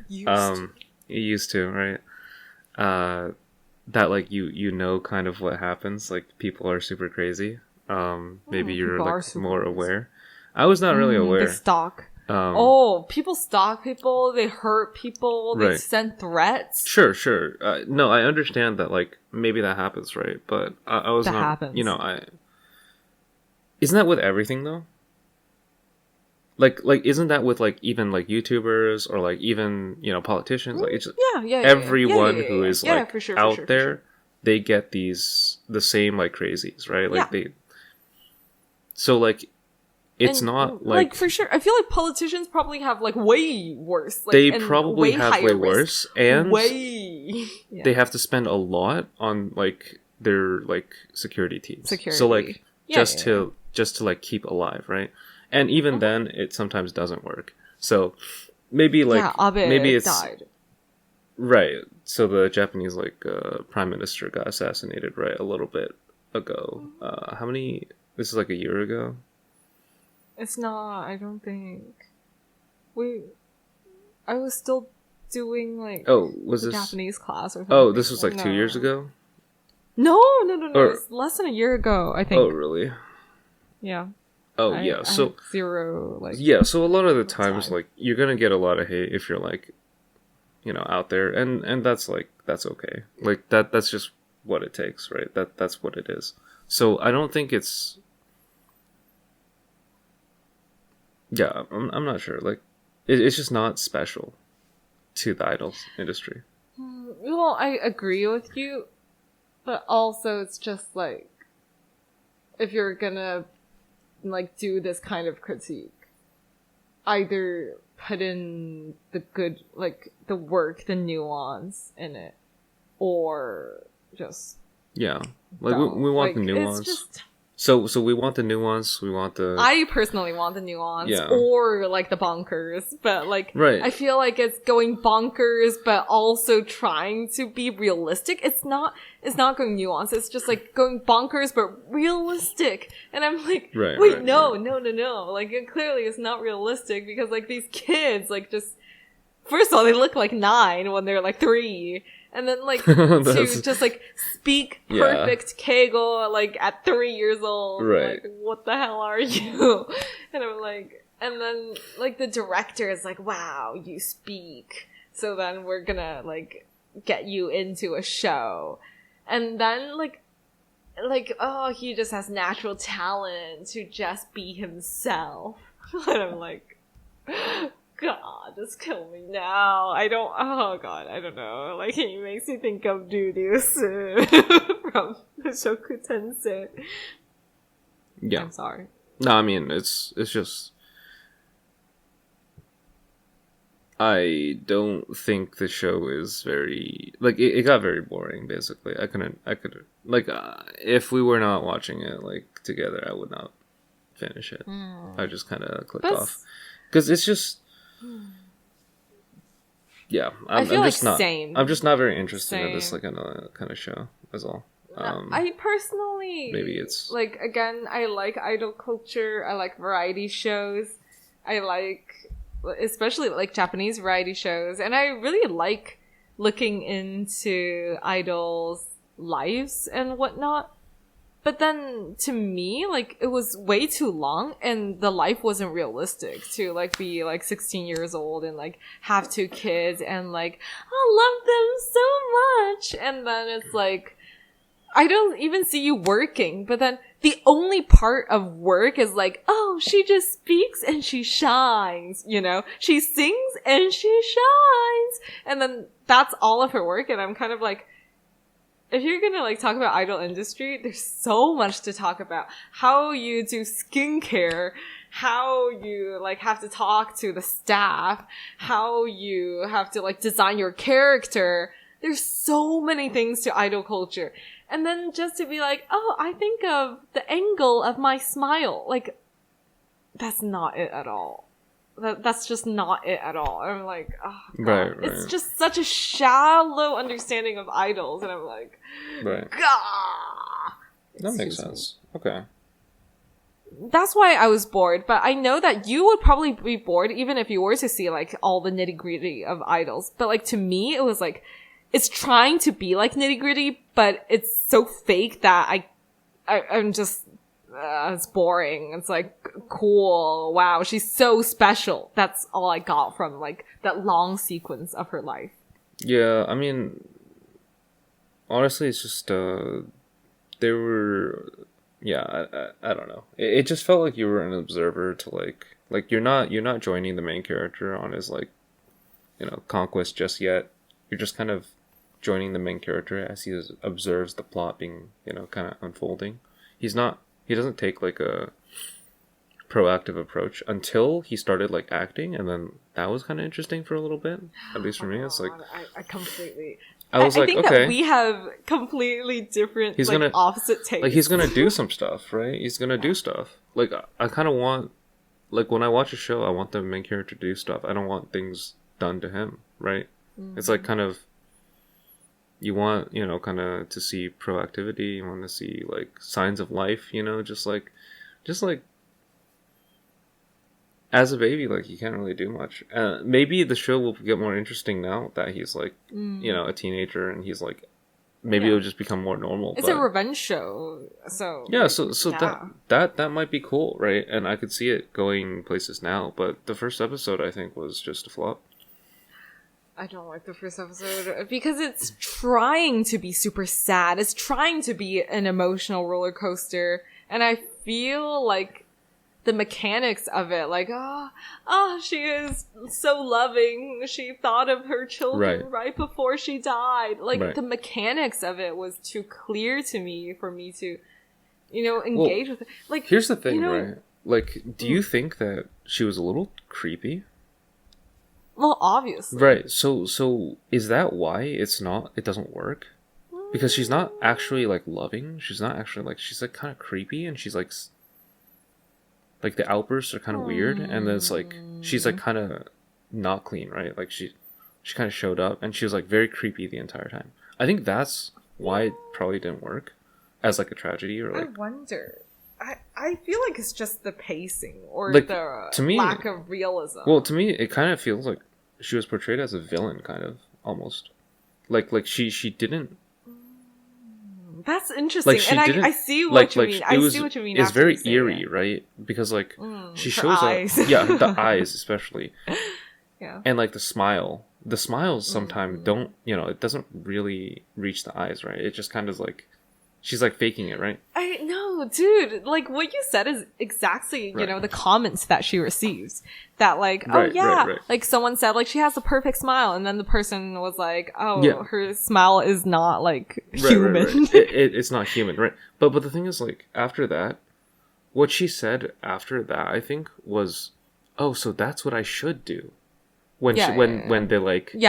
You used to, right? That, like, you know kind of what happens, like, people are super crazy. Maybe you're people are like super more racist. aware. I was not really aware. They stalk. Um, People stalk people. They hurt people. They Right. send threats. Sure. No, I understand that. Like maybe that happens, right? But I was That not. happens. You know, isn't that with everything though? Like isn't that with like even like YouTubers or like even politicians? Like it's just Yeah. everyone Yeah, who is yeah, like for sure, out for sure. there, they get the same like crazies, right? Like Yeah. so like it's And, not like for sure. I feel like politicians probably have like way worse. Like, they and probably have higher way risk. worse, and Way. Yeah. they have to spend a lot on like their like security teams. Security. So like Yeah, just to like keep alive, right? And even Uh-huh. then, it sometimes doesn't work. So maybe like Abe maybe it's died. right. So the Japanese like prime minister got assassinated right a little bit ago. How many? This is like a year ago. It's not. I don't think. I was still doing like Oh, was the this? Japanese class or something. Oh, this was like 2 years No. ago. No. Or- It's less than a year ago. I think. Oh, really? Yeah. Oh, I yeah. So had zero like. yeah, so a lot of the times, time. like you're gonna get a lot of hate if you're like, out there, and that's like that's okay. Like that's just what it takes, right? That's what it is. So I don't think it's. Yeah, I'm not sure. Like, it's just not special to the idols industry. Well, I agree with you, but also it's just like if you're gonna like do this kind of critique, either put in the good, like the work, the nuance in it, or just Yeah, like don't. we want Like, the nuance. It's just So we want the nuance. We want the I personally want the nuance Yeah. or like the bonkers, but like Right. I feel like it's going bonkers but also trying to be realistic. It's not going nuance. It's just like going bonkers but realistic. And I'm like, Right, wait, right, no. Like it clearly is not realistic because like these kids like just first of all they look like 9 when they're like 3. And then, like, to just, like, speak perfect Keigo, like, at 3 years old. Right. Like, what the hell are you? And I'm like, and then, like, the director is like, wow, you speak. So then we're gonna, like, get you into a show. And then, like, oh, he just has natural talent to just be himself. And I'm like, God, just kill me now. I don't know. Like, he makes me think of Dudeus from Shoku Tensei. yeah. I'm sorry. No, I mean it's just I don't think the show is very like it got very boring. Basically, I could like if we were not watching it like together, I would not finish it. I just kind of clicked off because it's just. Yeah, I'm just not. same. I'm just not very interested in this Same. kind of show. That's all. I personally maybe it's like again. I like idol culture. I like variety shows. I like, especially like Japanese variety shows, and I really like looking into idols' lives and whatnot. But then, to me, like, it was way too long, and the life wasn't realistic to, like, be, like, 16 years old and, like, have 2 kids and, like, I love them so much! And then it's like, I don't even see you working, but then the only part of work is like, oh, she just speaks and she shines, you know? She sings and she shines! And then that's all of her work, and I'm kind of like, if you're gonna like talk about idol industry, there's so much to talk about. How you do skincare, how you like have to talk to the staff, how you have to like design your character. There's so many things to idol culture. And then just to be like, oh, I think of the angle of my smile. Like, that's not it at all. That's just not it at all. I'm like, oh, God. Right. It's just such a shallow understanding of idols, and I'm like, right. God. That makes sense. Okay. That's why I was bored, but I know that you would probably be bored even if you were to see like all the nitty gritty of idols. But like to me, it was like, it's trying to be like nitty gritty, but it's so fake that I'm just, it's boring. It's like, cool, wow, she's so special. That's all I got from like that long sequence of her life. Yeah, I mean, honestly, it's just they were, yeah, I don't know. It just felt like you were an observer to like you're not joining the main character on his like, you know, conquest just yet. You're just kind of joining the main character as he observes the plot being, you know, kind of unfolding. He doesn't take like a proactive approach until he started like acting, and then that was kind of interesting for a little bit, at least for me. It's like I completely I was like, think okay, that we have completely different, he's like, gonna opposite tastes. like he's gonna do some stuff, right? He's gonna do stuff. Like I kind of want, like when I watch a show, I want the main character to do stuff. I don't want things done to him, right? It's like kind of, you want, you know, kind of to see proactivity. You want to see like signs of life, you know, just like as a baby, like you can't really do much. Maybe the show will get more interesting now that he's like, you know, a teenager, and he's like, maybe it'll just become more normal. It's a revenge show, so yeah. So that might be cool, right? And I could see it going places now. But the first episode, I think, was just a flop. I don't like the first episode because it's trying to be super sad. It's trying to be an emotional roller coaster. And I feel like the mechanics of it, like, she is so loving. She thought of her children right before she died. Like, the mechanics of it was too clear to me for me to, you know, engage with it. Like, here's the thing, you know, right? Like, do you think that she was a little creepy? Well, obviously. Right. So is that why it doesn't work? Because she's not actually like loving. She's not actually like, she's like kind of creepy, and she's like the outbursts are kind of weird, and then it's like she's like kind of not clean, right? Like she kind of showed up and she was like very creepy the entire time. I think that's why it probably didn't work as like a tragedy, or like, I wonder. I feel like it's just the pacing or like, the to me, lack of realism. Well, to me, it kind of feels like she was portrayed as a villain, kind of, almost. Like she didn't. That's interesting, like, and I see what you mean. I see what you mean. It's very eerie, right? Because like she shows eyes. up, yeah, the eyes especially, yeah, and like the smile. The smiles sometimes don't, you know, it doesn't really reach the eyes, right? It just kind of like, she's like faking it, right? I know, dude. Like what you said is exactly, you know, the comments that she receives. That like, like someone said like she has the perfect smile, and then the person was like, her smile is not like human. It's not human, right? But the thing is, like, after that, what she said after that, I think, was, oh, so that's what I should do. When when they're like, see,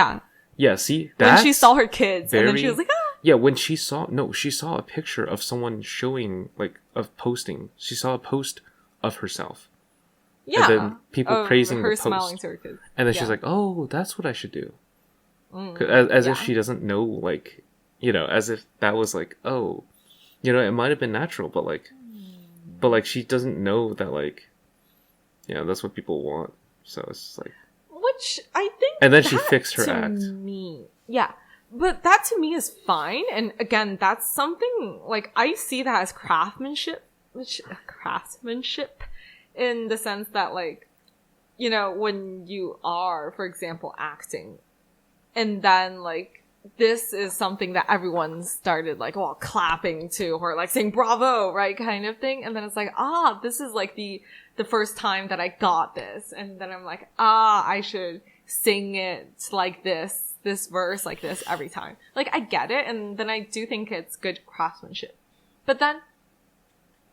that's when she saw her kids, and then she was like, yeah, when she saw a picture of someone showing, like, of posting. She saw a post of herself. Yeah. And then people praising her, the post. Smiling to her kids. And then she's like, oh, that's what I should do. As if she doesn't know, like, you know, as if that was like, oh, you know, it might have been natural, but like she doesn't know that, like, you know, that's what people want. So it's just like, which I think, and then she fixed her act. Yeah. But that to me is fine. And again, that's something, like, I see that as craftsmanship in the sense that, like, you know, when you are, for example, acting, and then, like, this is something that everyone started, like, clapping to, or, like, saying bravo, right, kind of thing. And then it's like, this is, like, the first time that I got this. And then I'm like, I should sing it like this verse like this every time. Like, I get it, and then I do think it's good craftsmanship. But then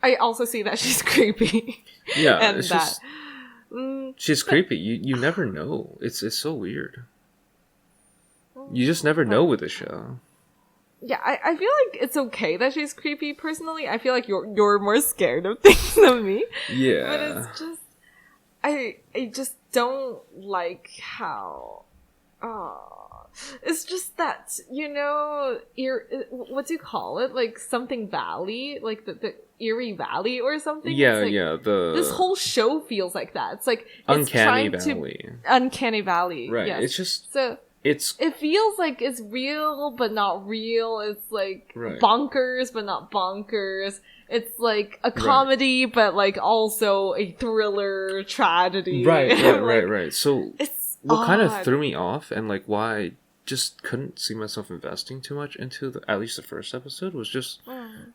I also see that she's creepy. Yeah, and it's that she's creepy. You never know. It's so weird. You just never know with the show. Yeah, I feel like it's okay that she's creepy. Personally, I feel like you're more scared of things than me. Yeah, but it's just I just don't like how. It's just that, you know, what do you call it? Like something valley, like the Erie Valley or something. Yeah, like, yeah. This whole show feels like that. It's like Uncanny Valley. Uncanny Valley. Right. Yes. It's just so it feels like it's real but not real. It's like bonkers but not bonkers. It's like a comedy but like also a thriller tragedy. Right. So it's what kind of threw me off and like why I just couldn't see myself investing too much into at least the first episode was just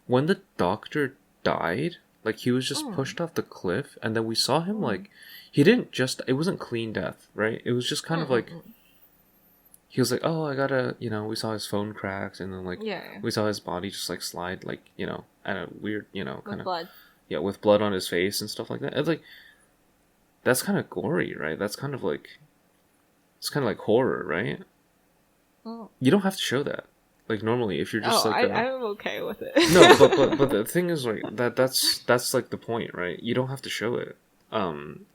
when the doctor died, like he was just pushed off the cliff, and then we saw him like he didn't just, it wasn't clean death, right? It was just kind of like he was like, oh, I gotta, you know, we saw his phone cracks, and then like we saw his body just like slide, like, you know, at a weird, you know, kind of blood. Yeah, with blood on his face and stuff like that. It's like that's kind of gory, right? That's kind of like, it's kind of like horror, right? Oh. You don't have to show that. Like normally, if you're just I'm okay with it. No, but the thing is like that's like the point, right? You don't have to show it.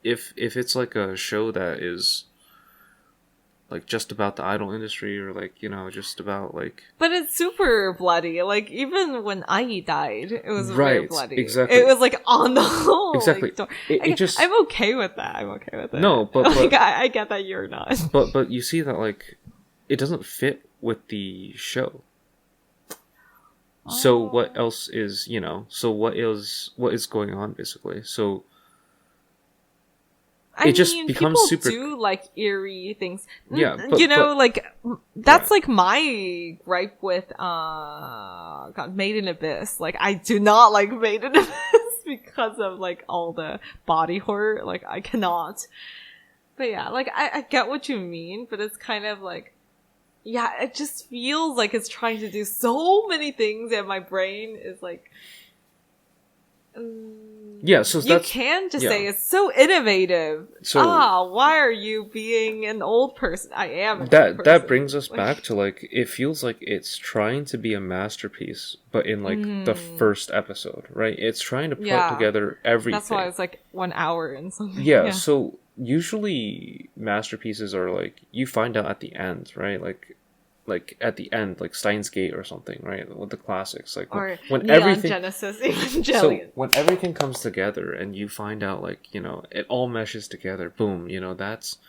If it's like a show that is like just about the idol industry, or like, you know, just about like, but it's super bloody. Like even when Ai died, it was very bloody. Exactly, it was like on the whole. Exactly, like, it just, I'm okay with that. I'm okay with it. No, but like I get that you're not. But you see that like it doesn't fit with the show. So what else is, you know? So what is going on basically? So. I mean, just becomes people super. Do like eerie things, yeah. But, you know, like that's like my gripe with Made in Abyss. Like I do not like Made in Abyss because of like all the body horror. Like I cannot. But yeah, like I get what you mean, but it's kind of like, yeah, it just feels like it's trying to do so many things, and my brain is like. Yeah, so you can just say it's so innovative. So why are you being an old person? I am an old person. That brings us back to like, it feels like it's trying to be a masterpiece, but in like the first episode, right? It's trying to put together everything. That's why it's like 1 hour and something. Yeah, so usually masterpieces are like, you find out at the end, right? Like at the end, like Steins Gate or something, right? With the classics, like or when Neon everything Genesis Evangelion. So when everything comes together and you find out, like, you know, it all meshes together, boom, you know, that's,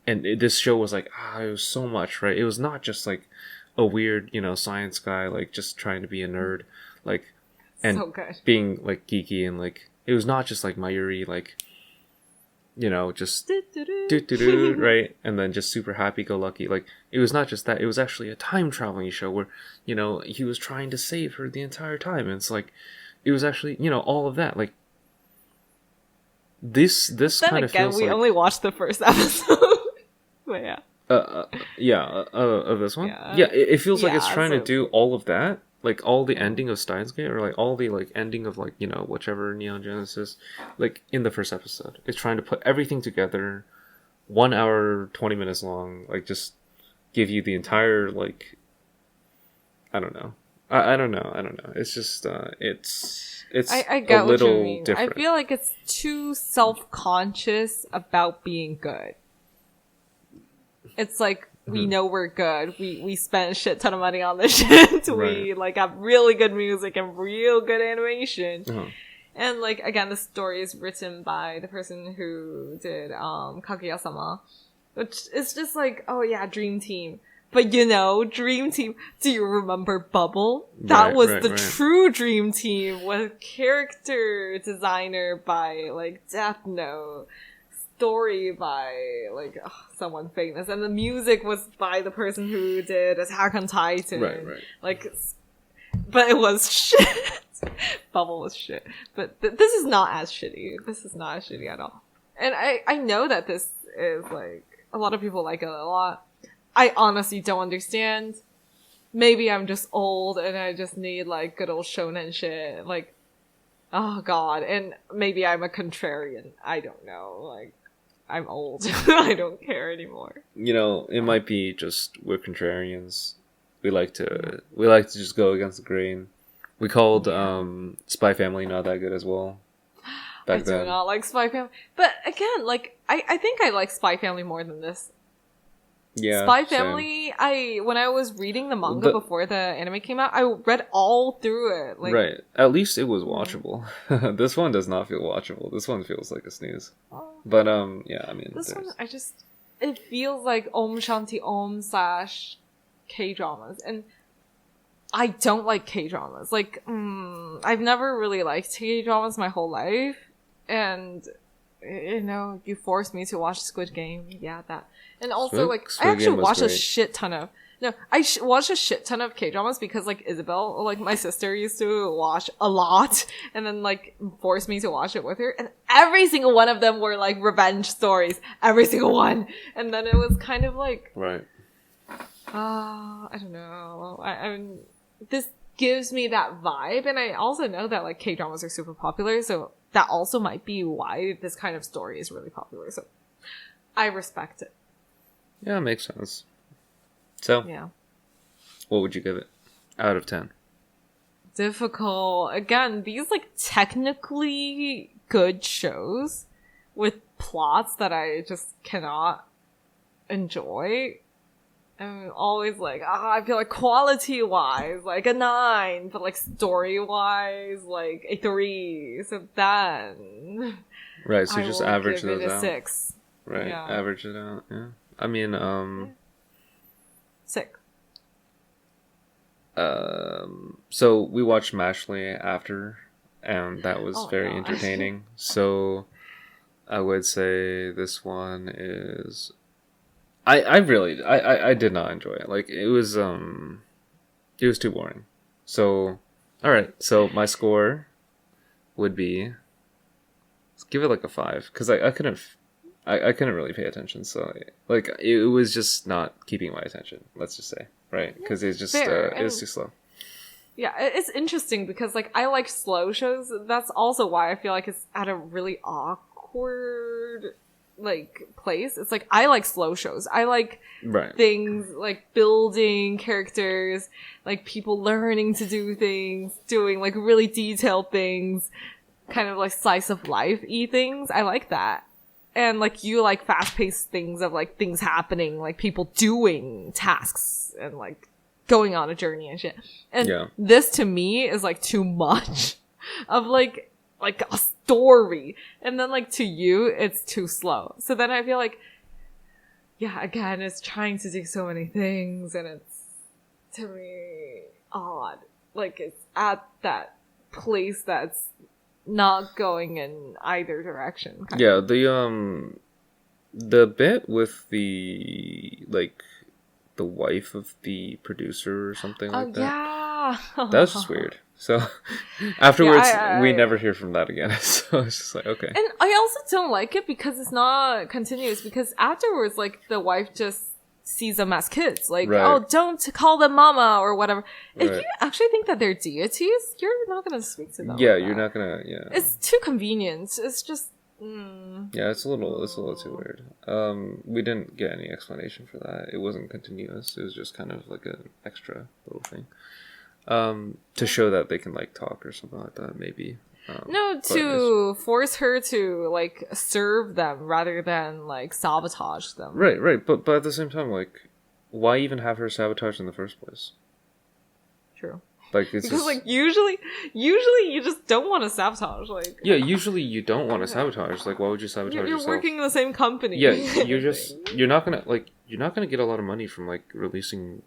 and this show was like, it was so much, right? It was not just like a weird, you know, science guy like just trying to be a nerd, like, and so good. Being like geeky, and like it was not just like Mayuri, like, you know, just right, and then just super happy-go-lucky. Like, it was not just that. It was actually a time-traveling show where, you know, he was trying to save her the entire time. And it's like, it was actually, you know, all of that. Like, this kind of feels like... we only watched the first episode. But yeah. Of this one? Yeah, it feels like it's trying to do all of that. Like, all the ending of Steins Gate, or like all the like ending of like, you know, whichever Neon Genesis, like in the first episode. It's trying to put everything together, 1 hour, 20 minutes long, like just give you the entire, like, I don't know. I don't know. It's just, it's I get a little what you mean. different. I feel like it's too self-conscious about being good. It's like, we know we're good. We spent a shit ton of money on this shit. We like have really good music and real good animation. And like, again, the story is written by the person who did Kaguya-sama, which is just like, oh yeah, Dream Team. But you know, Dream Team, do you remember Bubble? That was the true Dream Team, with character designer by like Death Note, story by like someone famous, and the music was by the person who did Attack on Titan. Right. Like, but it was shit. Bubble was shit. But this is not as shitty. This is not as shitty at all. And I know that this is like, a lot of people like it a lot. I honestly don't understand. Maybe I'm just old and I just need like good old shonen shit. Like, oh god. And maybe I'm a contrarian. I don't know. Like, I'm old. I don't care anymore. You know, it might be just we're contrarians. We like to just go against the grain. We called Spy Family not that good as well. I do not like Spy Family. But again, like I think I like Spy Family more than this. Yeah. Spy Family, when I was reading the manga before the anime came out, I read all through it. Like, right. At least it was watchable. This one does not feel watchable. This one feels like a snooze. But yeah, I mean, this one, I just it feels like Om Shanti Om / K-dramas. And I don't like K-dramas. Like, I've never really liked K-dramas my whole life. And, you know, you forced me to watch Squid Game. Yeah, that. And also, Squid I actually watched a shit ton of... No, I watched a shit ton of K-dramas because, like, Isabel, like, my sister used to watch a lot and then, like, forced me to watch it with her. And every single one of them were, like, revenge stories. Every single one. And then it was kind of like... Right. I don't know. I mean, this gives me that vibe. And I also know that, like, K-dramas are super popular. So that also might be why this kind of story is really popular. So I respect it. Yeah, it makes sense. So, yeah. What would you give it out of 10? Difficult. Again, these like technically good shows with plots that I just cannot enjoy. I'm always like, I feel like quality-wise, like a 9, but like story-wise, like a 3. So then... Right, so just average those out. 6. Right, yeah. Average it out, yeah. I mean, 6. So we watched Mashley after, and that was very entertaining. So I would say this one is... I did not enjoy it. Like, it was too boring. So, alright, so my score would be... Let's give it like a 5, because I couldn't really pay attention, so like it was just not keeping my attention, let's just say, right? Because it's just it was too slow. Yeah, it's interesting because like I like slow shows. That's also why I feel like it's at a really awkward like place. It's like I like slow shows. I like things like building characters, like people learning to do things, doing like really detailed things, kind of like slice of life-y things. I like that. And, like, you like fast-paced things of, like, things happening, like, people doing tasks and, like, going on a journey and shit. And this, to me, is, like, too much of, like a story. And then, like, to you, it's too slow. So then I feel like, yeah, again, it's trying to do so many things, and it's, to me, odd. Like, it's at that place that's not going in either direction. Yeah, the bit with the like the wife of the producer or something like that. Yeah, that was just weird. So afterwards, we never hear from that again. So it's just like, okay. And I also don't like it because it's not continuous. Because afterwards, like the wife just sees them as kids, like, oh, don't call them mama or whatever. If you actually think that they're deities, you're not gonna speak to them. Yeah, you're not gonna. Yeah, it's too convenient. It's just. Yeah, it's a little too weird. We didn't get any explanation for that. It wasn't continuous. It was just kind of like an extra little thing, to show that they can like talk or something like that, maybe. No, to force her to, like, serve them rather than, like, sabotage them. Right. But at the same time, like, why even have her sabotage in the first place? True. Like, it's because, just... like, usually you just don't want to sabotage, like... Yeah, usually you don't want to sabotage. Like, why would you sabotage yourself? You're working in the same company. Yeah, you're not gonna get a lot of money from, like, releasing...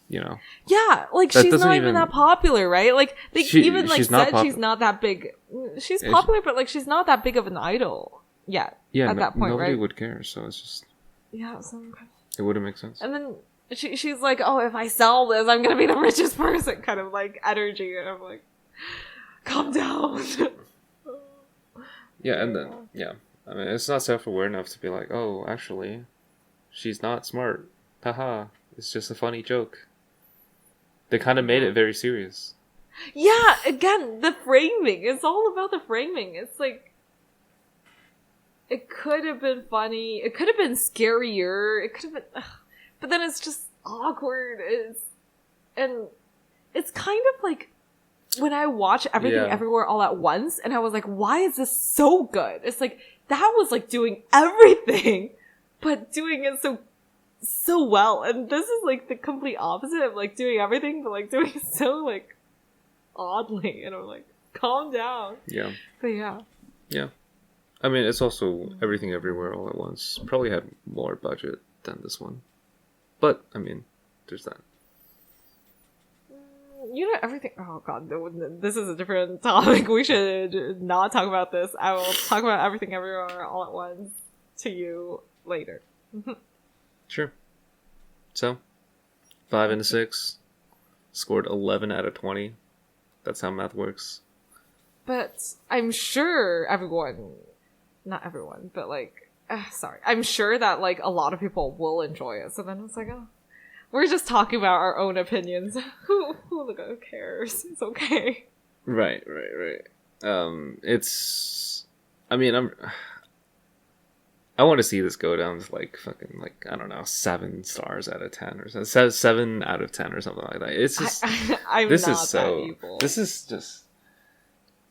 You know. Yeah, like she's not even that popular, right? Like they even like said she's not that big. She's popular, but like she's not that big of an idol yet. Yeah, at that point, nobody right? would care. So it's just it wouldn't make sense. And then she's like, "Oh, if I sell this, I'm gonna be the richest person," kind of like energy, and I'm like, "Calm down." Yeah, and then I mean, it's not self-aware enough to be like, "Oh, actually, she's not smart. Haha, it's just a funny joke." They kind of made it very serious. Yeah, again, the framing. It's all about the framing. It's like... It could have been funny. It could have been scarier. It could have been... But then it's just awkward. And it's kind of like... When I watch Everything Everywhere All at Once, and I was like, why is this so good? It's like, that was like doing everything, but doing it so well, and this is like the complete opposite of like doing everything but like doing it so like oddly, and I'm like, calm down. But I mean, it's also Everything Everywhere All at Once. Probably had more budget than this one. But, I mean, there's that. You know, everything... Oh, God, this is a different topic. We should not talk about this. I will talk about Everything Everywhere All at Once to you later. Sure. So, 5 and a 6. Scored 11 out of 20. That's how math works. But I'm sure everyone... Not everyone, but like... sorry. I'm sure that like a lot of people will enjoy it. So then it's like, oh... We're just talking about our own opinions. Who cares? It's okay. Right. It's... I mean, I want to see this go down to like fucking like, I don't know, 7 stars out of 10 or something. 7 out of 10 or something like that. It's just... I'm this not is so... that evil. This is just...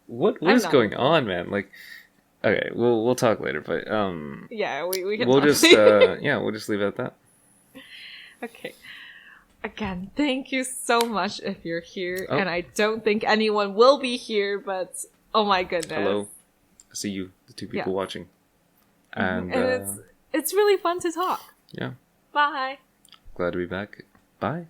What is going on, man? Like... Okay, we'll talk later, but yeah, we can. We'll just we'll just leave it at that. Okay. Again, thank you so much if you're here, and I don't think anyone will be here, but oh my goodness. Hello, I see you, the 2 people watching, and it's really fun to talk. Yeah. Bye. Glad to be back. Bye.